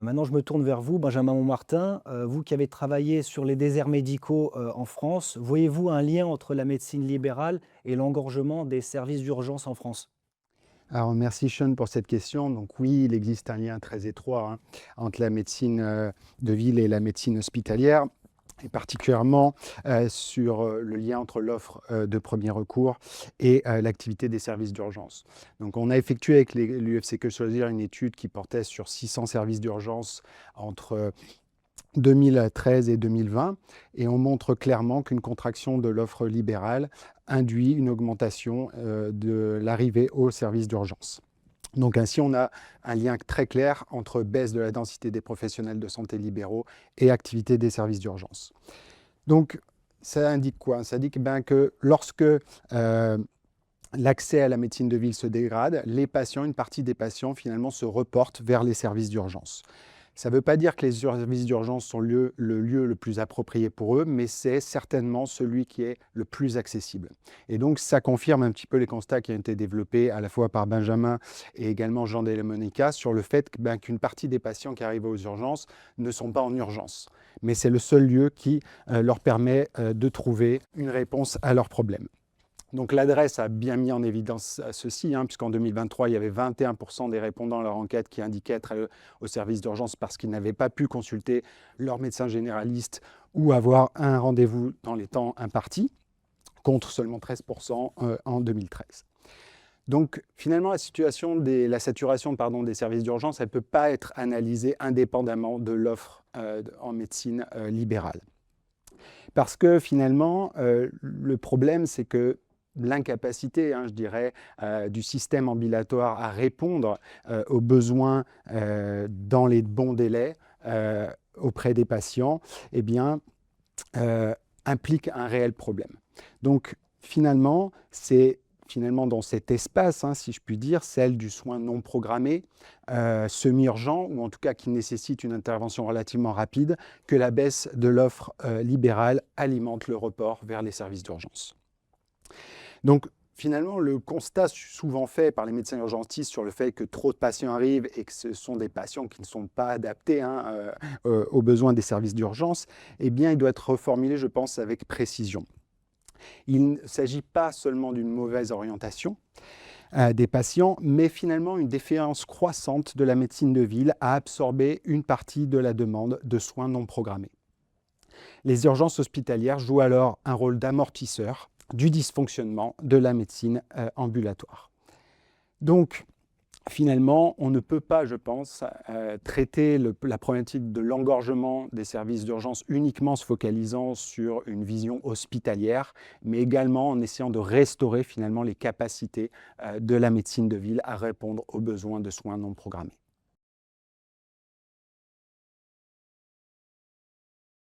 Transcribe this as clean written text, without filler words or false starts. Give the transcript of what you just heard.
Maintenant, je me tourne vers vous, Benjamin Montmartin. Vous qui avez travaillé sur les déserts médicaux en France, voyez-vous un lien entre la médecine libérale et l'engorgement des services d'urgence en France? Alors merci Sean pour cette question. Donc oui, il existe un lien très étroit entre la médecine de ville et la médecine hospitalière, et particulièrement sur le lien entre l'offre de premier recours et l'activité des services d'urgence. Donc on a effectué avec l'UFC Que Choisir une étude qui portait sur 600 services d'urgence entre 2013 et 2020, et on montre clairement qu'une contraction de l'offre libérale induit une augmentation de l'arrivée aux services d'urgence. Donc ainsi, on a un lien très clair entre baisse de la densité des professionnels de santé libéraux et activité des services d'urgence. Donc ça indique quoi? Ça indique que lorsque l'accès à la médecine de ville se dégrade, une partie des patients finalement se reportent vers les services d'urgence. Ça ne veut pas dire que les services d'urgence sont le lieu le plus approprié pour eux, mais c'est certainement celui qui est le plus accessible. Et donc, ça confirme un petit peu les constats qui ont été développés à la fois par Benjamin et également Jean Delamonica sur le fait qu'une partie des patients qui arrivent aux urgences ne sont pas en urgence. Mais c'est le seul lieu qui leur permet de trouver une réponse à leurs problèmes. Donc l'adresse a bien mis en évidence ceci, puisqu'en 2023, il y avait 21% des répondants à leur enquête qui indiquaient être au service d'urgence parce qu'ils n'avaient pas pu consulter leur médecin généraliste ou avoir un rendez-vous dans les temps impartis, contre seulement 13% en 2013. Donc finalement, la saturation des services d'urgence, elle ne peut pas être analysée indépendamment de l'offre en médecine libérale. Parce que finalement, le problème, c'est que l'incapacité, je dirais, du système ambulatoire à répondre aux besoins dans les bons délais auprès des patients, eh bien, implique un réel problème. Donc, finalement, c'est dans cet espace, si je puis dire, celle du soin non programmé, semi-urgent, ou en tout cas qui nécessite une intervention relativement rapide, que la baisse de l'offre libérale alimente le report vers les services d'urgence. Donc, finalement, le constat souvent fait par les médecins urgentistes sur le fait que trop de patients arrivent et que ce sont des patients qui ne sont pas adaptés aux besoins des services d'urgence, eh bien, il doit être reformulé, je pense, avec précision. Il ne s'agit pas seulement d'une mauvaise orientation des patients, mais finalement une défiance croissante de la médecine de ville à absorber une partie de la demande de soins non programmés. Les urgences hospitalières jouent alors un rôle d'amortisseur du dysfonctionnement de la médecine ambulatoire. Donc, finalement, on ne peut pas, je pense, traiter la problématique de l'engorgement des services d'urgence uniquement en se focalisant sur une vision hospitalière, mais également en essayant de restaurer finalement les capacités de la médecine de ville à répondre aux besoins de soins non programmés.